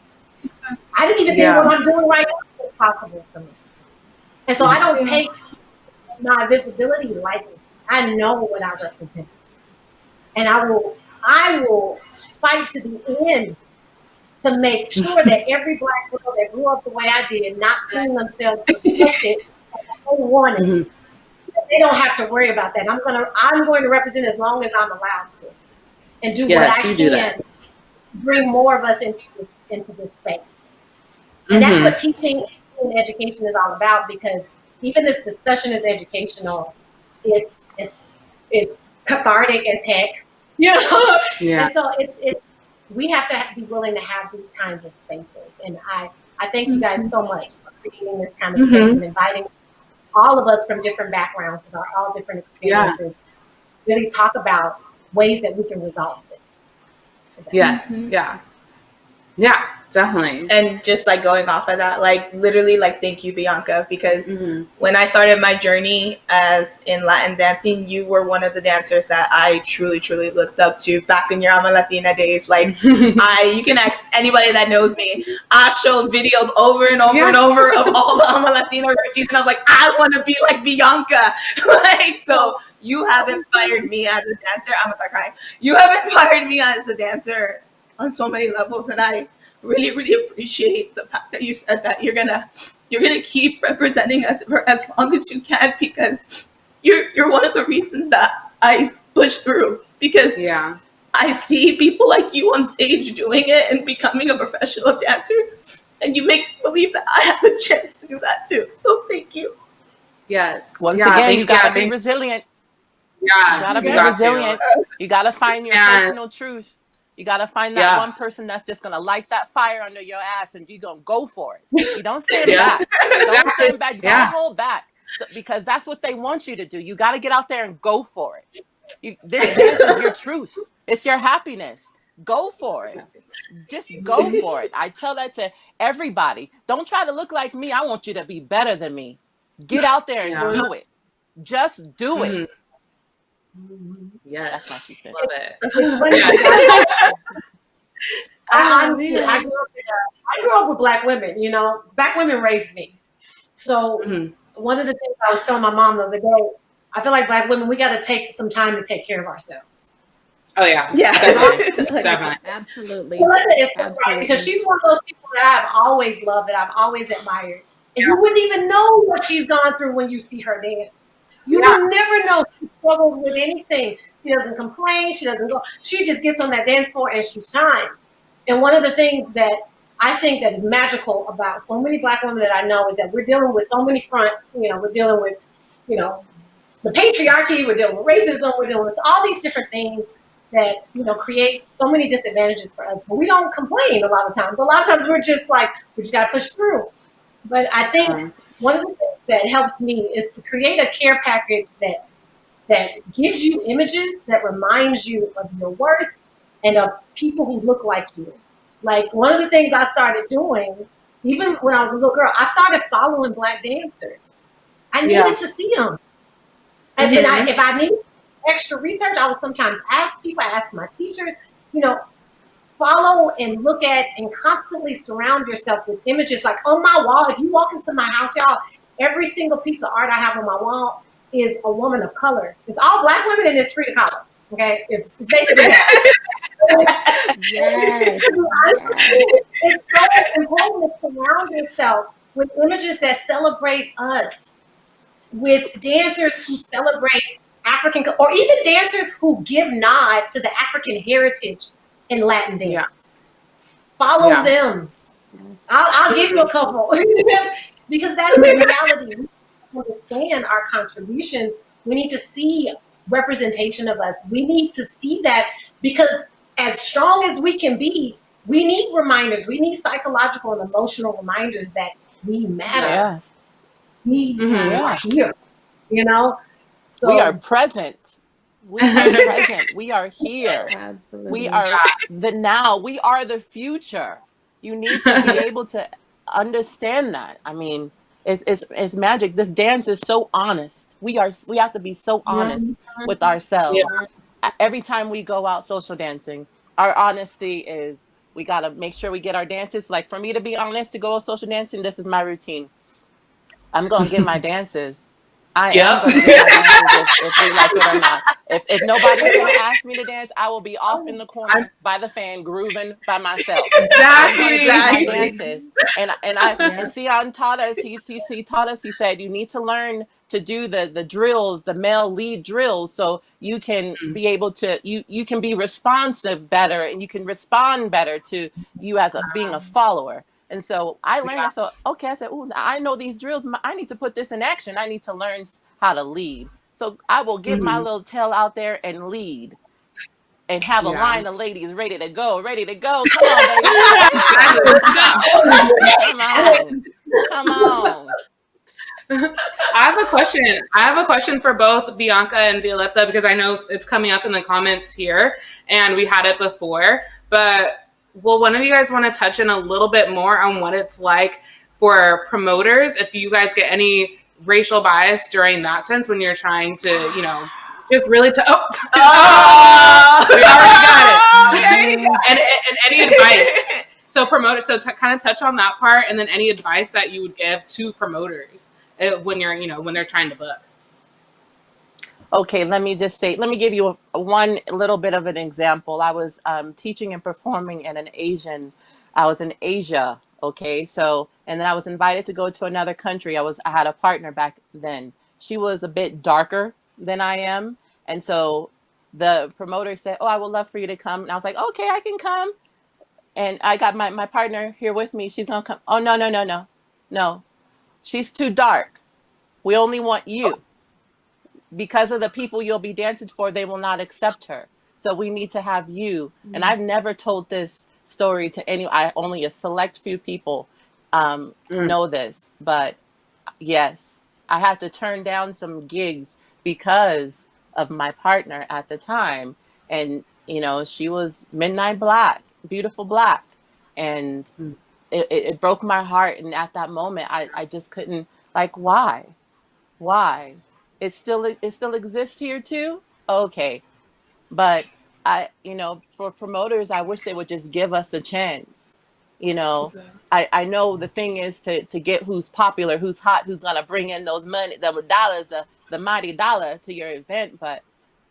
I didn't even think what I'm doing right now was possible for me. And so I don't take my visibility lightly. I know what I represent, and I will fight to the end to make sure that every Black girl that grew up the way I did, not seeing themselves protected, they wanted, they don't have to worry about that. I'm going to represent as long as I'm allowed to, and do what I can to bring more of us into this space. And that's what teaching and education is all about, because even this discussion is educational. It's cathartic as heck, you know. And so it's we have to be willing to have these kinds of spaces. And I thank you guys so much for creating this kind of space and inviting all of us from different backgrounds with all different experiences. Really talk about ways that we can resolve this. Yeah, definitely. And just like going off of that, like literally, like thank you, Bianca, because when I started my journey as in Latin dancing, you were one of the dancers that I truly, truly looked up to back in your Ama Latina days. Like you can ask anybody that knows me. I've showed videos over and over and over of all the Ama Latina routines, and I was like, I want to be like Bianca. Like, so you have inspired me as a dancer. I'm gonna start crying. You have inspired me as a dancer on so many levels, and I really, really appreciate the fact that you said that you're gonna keep representing us for as long as you can, because you're one of the reasons that I push through, because I see people like you on stage doing it and becoming a professional dancer, and you make me believe that I have the chance to do that too. So thank you. Once again, you gotta be resilient. You gotta be resilient. You gotta find your personal truth. You got to find that one person that's just going to light that fire under your ass, and you're going to go for it. You don't stand back. Don't stand back. Don't hold back, because that's what they want you to do. You got to get out there and go for it. This dance is your truth. It's your happiness. Go for it. Just go for it. I tell that to everybody. Don't try to look like me. I want you to be better than me. Get out there and do it. Just do it. Yes, that's my 2 cents. Love it. It's funny. I grew up with Black women. You know, Black women raised me. So one of the things I was telling my mom the other day, I feel like Black women, we got to take some time to take care of ourselves. Oh yeah, Yeah. definitely, definitely. Absolutely. Violeta is so right, Absolutely. because she's one of those people that I've always loved, that I've always admired. And you wouldn't even know what she's gone through when you see her dance. You would never know she struggles with anything. She doesn't complain. She doesn't go. She just gets on that dance floor and she shines. And one of the things that I think that is magical about so many Black women that I know is that we're dealing with so many fronts. You know, we're dealing with, you know, the patriarchy. We're dealing with racism. We're dealing with all these different things that, you know, create so many disadvantages for us. But we don't complain a lot of times. A lot of times we're just like, we just got to push through. But I think one of the things that helps me is to create a care package that gives you images that reminds you of your worth and of people who look like you. Like, one of the things I started doing, even when I was a little girl, I started following Black dancers. I needed to see them. And if I needed extra research, I would sometimes ask people, ask my teachers, you know, follow and look at and constantly surround yourself with images. Like, on my wall, if you walk into my house, y'all, every single piece of art I have on my wall is a woman of color. It's all Black women and it's free to color. Okay? It's basically that. Yes. It's so important to surround yourself with images that celebrate us, with dancers who celebrate African, or even dancers who give nod to the African heritage in Latin dance. Follow them. I'll give you a couple because that's the reality. We understand our contributions. We need to see representation of us. We need to see that, because as strong as we can be, we need reminders. We need psychological and emotional reminders that we matter. Yeah. We are here, you know? So we are present. We are present. We are here. Absolutely. We are the now. We are the future. You need to be able to understand that. I mean, it's magic. This dance is so honest. We have to be so honest with ourselves. Every time we go out social dancing, our honesty is, we got to make sure we get our dances. Like, for me to be honest, to go social dancing, this is my routine. I'm going to get my dances. I am going to get my dances if we like it or not. If nobody's going to ask me to dance, I will be off in the corner by the fan, grooving by myself. I'm going to get my dances. And Sion taught us, he taught us, he said, you need to learn to do the drills, the male lead drills, so you can be able to, you can be responsive better, and you can respond better to you as being a follower. And so I learned that. So, okay, I said, "Ooh, I know these drills. I need to put this in action. I need to learn how to lead." So I will get my little tail out there and lead, and have a line of ladies ready to go. Come on, baby. Come on. I have a question for both Bianca and Violeta, because I know it's coming up in the comments here, and we had it before, but will one of you guys want to touch in a little bit more on what it's like for promoters, if you guys get any racial bias during that sense when you're trying to, you know, just really we already got it. And any advice? So promoters, kind of touch on that part, and then any advice that you would give to promoters when you're, you know, when they're trying to book. Okay, let me give you one little bit of an example. I was teaching and performing in I was in Asia. Okay, so, and then I was invited to go to another country. I had a partner back then. She was a bit darker than I am. And so the promoter said, "Oh, I would love for you to come." And I was like, "Okay, I can come." And I got my partner here with me. She's going to come. "Oh, no. She's too dark. We only want you. Because of the people you'll be dancing for, they will not accept her. So we need to have you." And I've never told this story to only a select few people know this. But yes, I had to turn down some gigs because of my partner at the time. And, you know, she was midnight black, beautiful black. And it broke my heart. And at that moment, I just couldn't, like, why? It still exists here too. Okay. But for promoters, I wish they would just give us a chance. You know, I know the thing is to get who's popular, who's hot, who's gonna bring in those dollars, the mighty dollar to your event, but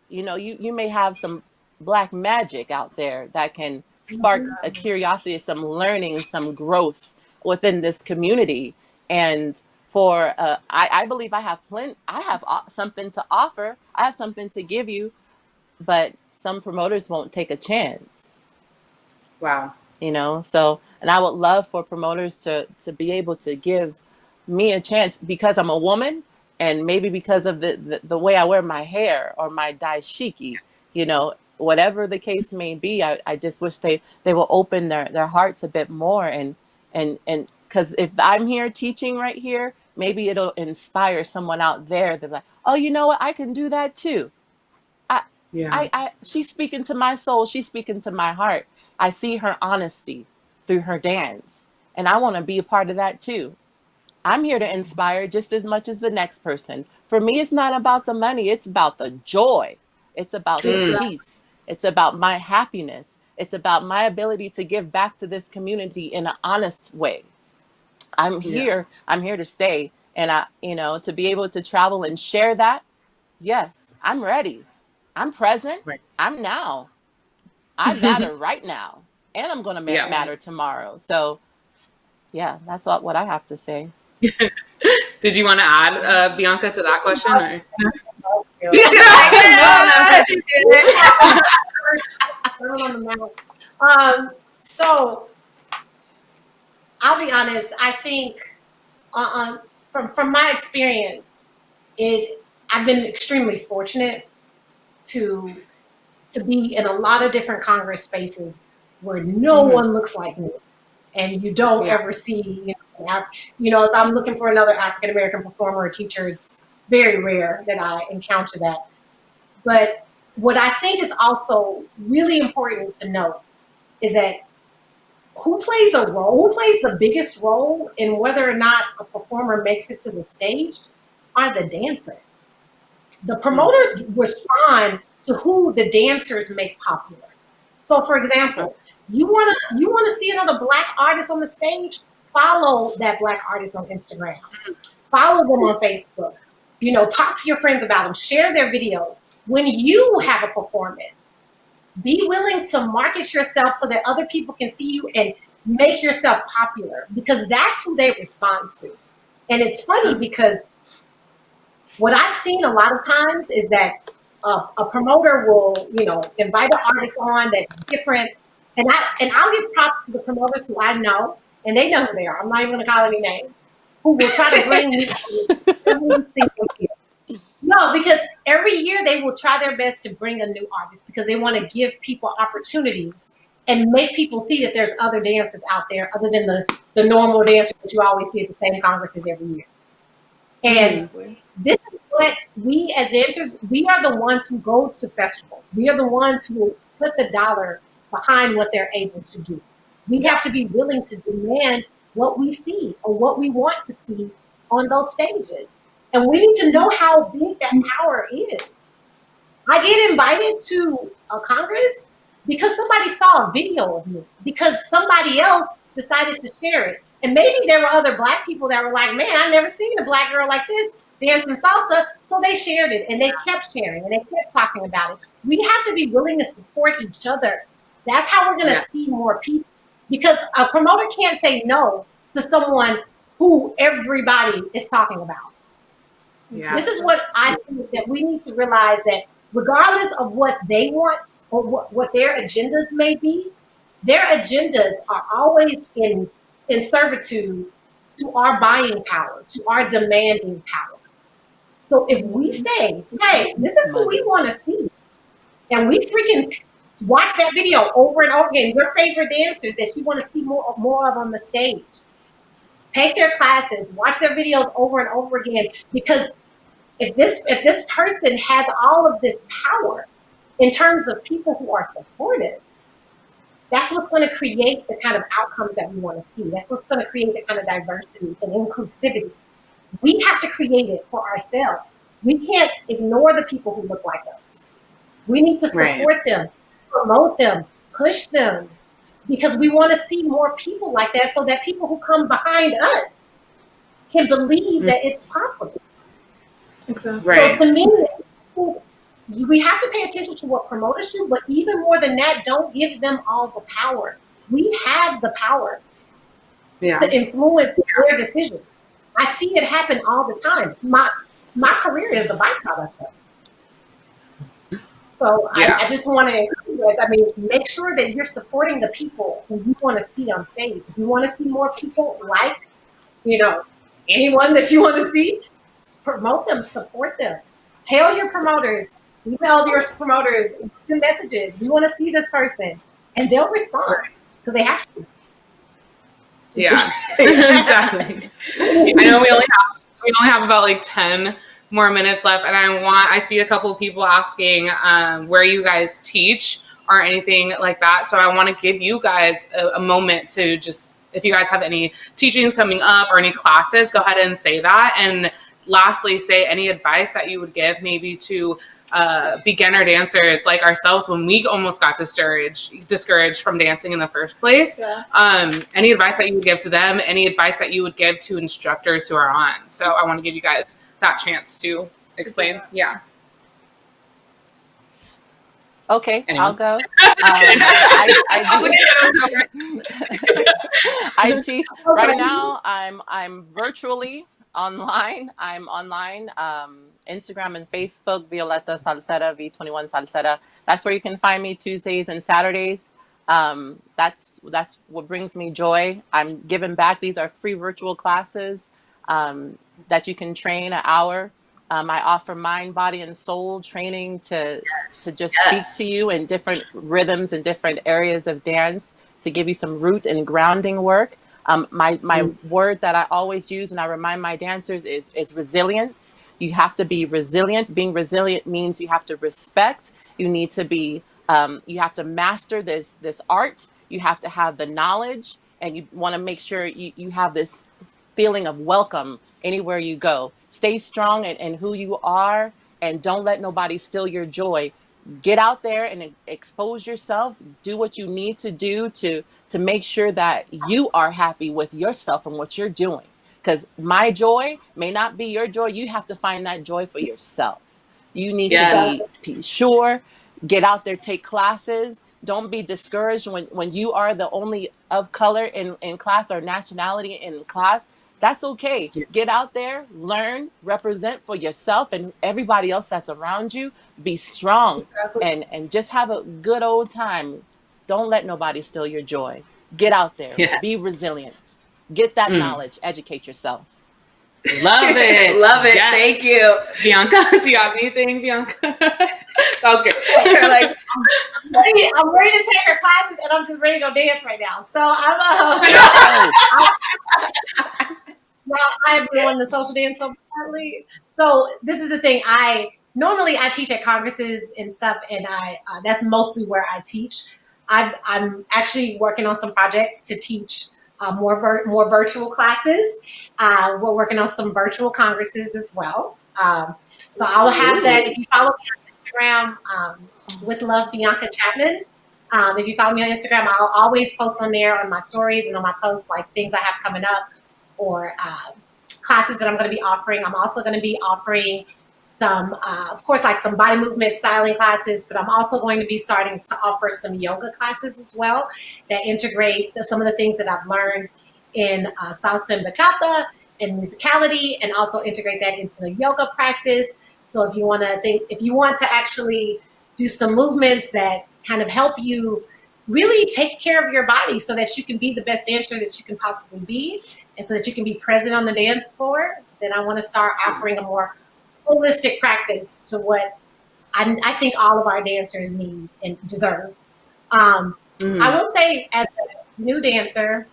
you may have some black magic out there that can spark a curiosity, some learning, some growth within this community. And for I believe I have something to offer. I have something to give you, but some promoters won't take a chance. Wow. So, and I would love for promoters to be able to give me a chance, because I'm a woman, and maybe because of the way I wear my hair or my dashiki, whatever the case may be. I just wish they will open their hearts a bit more, and because if I'm here teaching right here, maybe it'll inspire someone out there. They're like, oh, you know what, I can do that too. She's speaking to my soul. She's speaking to my heart. I see her honesty through her dance, and I want to be a part of that too. I'm here to inspire just as much as the next person. For me, it's not about the money. It's about the joy. It's about the peace. It's about my happiness. It's about my ability to give back to this community in an honest way. I'm here. I'm here to stay. And to be able to travel and share that. Yes, I'm ready. I'm present. Right. I'm now. I matter right now. And I'm going to matter tomorrow. So, yeah, that's what I have to say. Did you want to add, Bianca, to that question? Or? So I'll be honest. I think from my experience, I've been extremely fortunate to be in a lot of different Congress spaces where no one looks like me, and you don't ever see, if I'm looking for another African American performer or teacher, it's very rare that I encounter that. But what I think is also really important to note is that who plays the biggest role in whether or not a performer makes it to the stage are the dancers. The promoters respond to who the dancers make popular. So, for example, you want to see another Black artist on the stage? Follow that Black artist on Instagram. Follow them on Facebook. Talk to your friends about them. Share their videos. When you have a performance, be willing to market yourself so that other people can see you and make yourself popular, because that's who they respond to. And it's funny because what I've seen a lot of times is that a promoter will, invite an artist on that's different. And I'll give props to the promoters who I know, and they know who they are. I'm not even going to call any names, who will try to bring me every single year. No, because every year they will try their best to bring a new artist because they want to give people opportunities and make people see that there's other dancers out there other than the normal dancers that you always see at the same congresses every year. And this is what we as dancers, we are the ones who go to festivals. We are the ones who put the dollar behind what they're able to do. We have to be willing to demand what we see or what we want to see on those stages. And we need to know how big that power is. I get invited to a Congress because somebody saw a video of me, because somebody else decided to share it. And maybe there were other Black people that were like, man, I've never seen a Black girl like this dancing salsa. So they shared it, and they kept sharing, and they kept talking about it. We have to be willing to support each other. That's how we're going to see more people. Because a promoter can't say no to someone who everybody is talking about. Yeah. This is what I think that we need to realize, that regardless of what they want or what their agendas may be, their agendas are always in servitude to our buying power, to our demanding power. So if we say, hey, this is who we want to see, and we freaking watch that video over and over again, your favorite dancers that you want to see more of on the stage, take their classes, watch their videos over and over again, because if this person has all of this power in terms of people who are supportive, that's what's going to create the kind of outcomes that we want to see. That's what's going to create the kind of diversity and inclusivity. We have to create it for ourselves. We can't ignore the people who look like us. We need to support them, promote them, push them, because we want to see more people like that, so that people who come behind us can believe that it's possible. Exactly. So Right. to me, we have to pay attention to what promoters do, but even more than that, don't give them all the power. We have the power Yeah. to influence their decisions. I see it happen all the time. My career is a byproduct of it. So Yeah. I just want to encourage you guys, I mean, make sure that you're supporting the people who you want to see on stage. If you want to see more people like, you know, anyone that you want to see, promote them, support them. Tell your promoters, email your promoters, send messages. We want to see this person, and they'll respond because they have to. Yeah. Exactly. I know we only have about like 10 more minutes left, and I see a couple of people asking where you guys teach or anything like that. So I want to give you guys a moment to just, if you guys have any teachings coming up or any classes, go ahead and say that. And lastly, say any advice that you would give maybe to beginner dancers like ourselves when we almost got discouraged from dancing in the first place. Yeah. Any advice that you would give to them, any advice that you would give to instructors who are on. So I want to give you guys that chance to explain. Yeah. Okay, I'll Anyone? go. I I teach right now. I'm virtually online. I'm online. Instagram and Facebook. Violeta Salsera, V21 Salsera. That's where you can find me Tuesdays and Saturdays. That's what brings me joy. I'm giving back. These are free virtual classes that you can train an hour. I offer mind, body, and soul training to just speak to you in different rhythms and different areas of dance to give you some root and grounding work. My word that I always use and I remind my dancers is resilience. You have to be resilient. Being resilient means you have to respect. You need to be. You have to master this art. You have to have the knowledge, and you want to make sure you have this feeling of welcome anywhere you go. Stay strong in who you are, and don't let nobody steal your joy. Get out there and expose yourself. Do what you need to do to make sure that you are happy with yourself and what you're doing. Because my joy may not be your joy. You have to find that joy for yourself. You need to Yes. be sure. Get out there, take classes. Don't be discouraged when you are the only of color in class or nationality in class. That's okay. Get out there, learn, represent for yourself and everybody else that's around you. Be strong and just have a good old time. Don't let nobody steal your joy. Get out there, Yeah. be resilient, get that knowledge, educate yourself. Love it. Love it. Yes. Thank you. Bianca, do you have anything, Bianca? That was great. Like, I'm ready to take her classes, and I'm just ready to go dance right now. So I've been wanting the social dance so badly. So this is the thing. Normally I teach at congresses and stuff, and that's mostly where I teach. I'm actually working on some projects to teach more virtual classes. We're working on some virtual congresses as well. So I'll have that. If you follow me on Instagram, with love Bianca Chapman. If you follow me on Instagram, I'll always post on there on my stories and on my posts like things I have coming up or classes that I'm going to be offering. I'm also going to be offering some, of course, like some body movement styling classes, but I'm also going to be starting to offer some yoga classes as well that integrate some of the things that I've learned in salsa and bachata and musicality, and also integrate that into the yoga practice. So if you want to actually do some movements that kind of help you really take care of your body so that you can be the best dancer that you can possibly be, and so that you can be present on the dance floor, then I want to start offering a more holistic practice to what I think all of our dancers need and deserve. I will say, as a new dancer,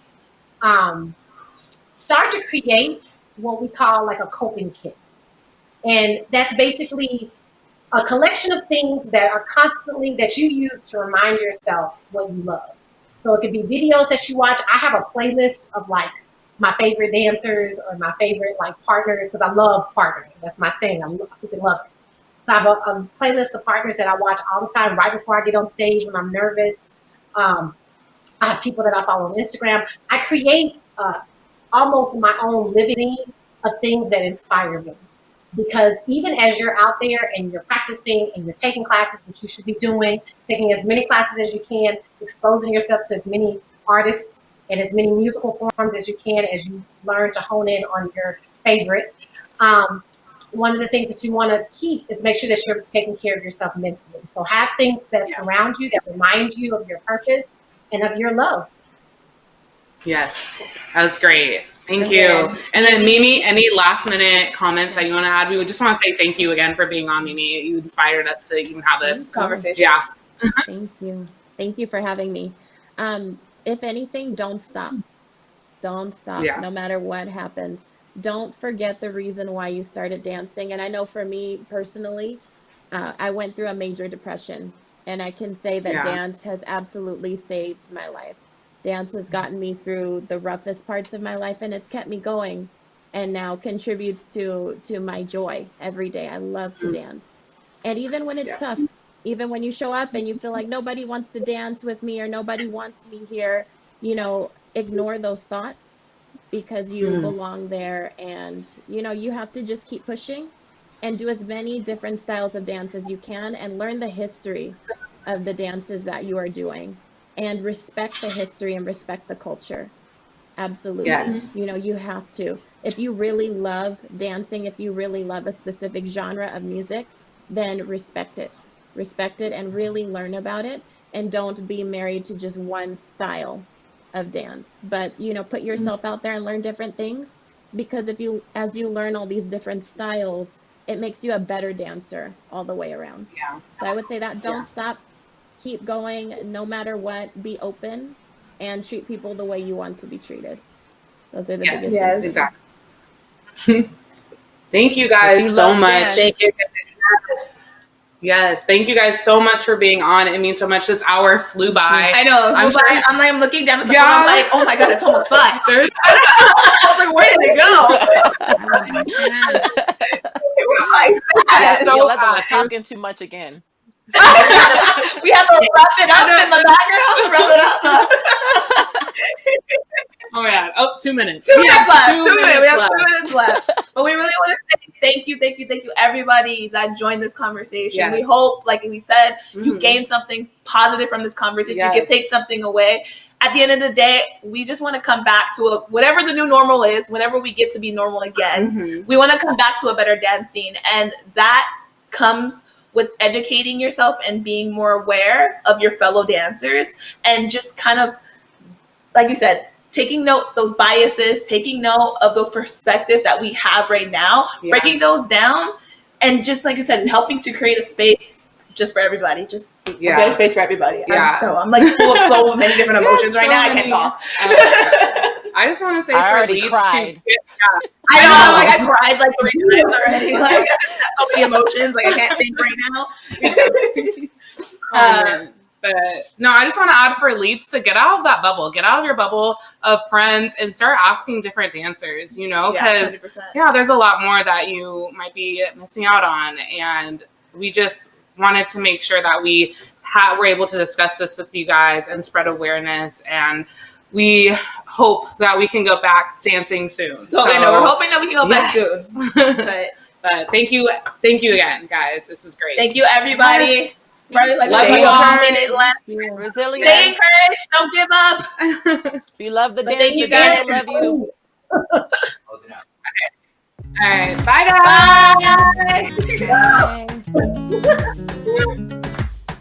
start to create what we call like a coping kit. And that's basically a collection of things that are constantly that you use to remind yourself what you love. So it could be videos that you watch. I have a playlist of like my favorite dancers or my favorite like partners because I love partnering. That's my thing. I freaking love it. So I have a playlist of partners that I watch all the time right before I get on stage when I'm nervous. I have people that I follow on Instagram. I create almost my own living of things that inspire me. because even as you're out there and you're practicing and you're taking classes, which you should be doing, taking as many classes as you can, exposing yourself to as many artists and as many musical forms as you can as you learn to hone in on your favorite. One of the things that you want to keep is make sure that you're taking care of yourself mentally. So have things that surround you, that remind you of your purpose and of your love. Yes, that was great. Thank you. And then Mimi, any last minute comments that you want to add? We would just want to say thank you again for being on, Mimi. You inspired us to even have this conversation. Yeah. Thank you. Thank you for having me. If anything, don't stop. Don't stop, no matter what happens. Don't forget the reason why you started dancing. And I know for me personally, I went through a major depression, and I can say that dance has absolutely saved my life. Dance has gotten me through the roughest parts of my life, and it's kept me going, and now contributes to my joy every day. I love to dance. And even when it's tough, even when you show up and you feel like nobody wants to dance with me or nobody wants me here, ignore those thoughts, because you belong there. And, you have to just keep pushing and do as many different styles of dance as you can, and learn the history of the dances that you are doing, and respect the history and respect the culture. Absolutely. Yes. You have to. If you really love dancing, if you really love a specific genre of music, then respect it. Respect it and really learn about it. And don't be married to just one style of dance. But, put yourself out there and learn different things, because as you learn all these different styles, it makes you a better dancer all the way around. Yeah. So I would say that don't stop. Keep going no matter what. Be open and treat people the way you want to be treated. Those are the biggest things. Exactly. Thank you guys so much. Thank you. Yes, thank you guys so much for being on. It means so much. This hour flew by. I know. I'm looking down at the phone. I'm like, oh my God, it's almost 5. I was like, where did it go? Violeta was talking too much again. We have to wrap it up in the background. Wrap it up. Oh yeah. Oh, 2 minutes. 2 minutes left. 2 minutes. We have 2 minutes left. But we really want to say thank you, everybody that joined this conversation. Yes. We hope, like we said, you gained something positive from this conversation. Yes. You can take something away. At the end of the day, we just want to come back to whatever the new normal is. Whenever we get to be normal again, we want to come back to a better dance scene, and that comes with educating yourself and being more aware of your fellow dancers, and just kind of, like you said, taking note those biases, taking note of those perspectives that we have right now, breaking those down, and just like you said, helping to create a space just for everybody, just a better space for everybody. I'm like full of so many different emotions right now. I can't talk. I just want to say, I for already Leeds cried. I know. I'm like, I cried like 3 times already. Like, I have so many emotions. Like, I can't think right now. But no, I just want to add for Leeds to get out of that bubble, get out of your bubble of friends, and start asking different dancers, because there's a lot more that you might be missing out on. And we just wanted to make sure that we were able to discuss this with you guys and spread awareness. And we hope that we can go back dancing soon. So we're hoping that we can go back soon. But thank you again, guys. This is great. Thank you, everybody. Right, like love you all. Resilience. Stay encouraged. Don't give up. If you love the dance, thank you the dance guys. will love you. All right. Bye, guys. Bye. Bye.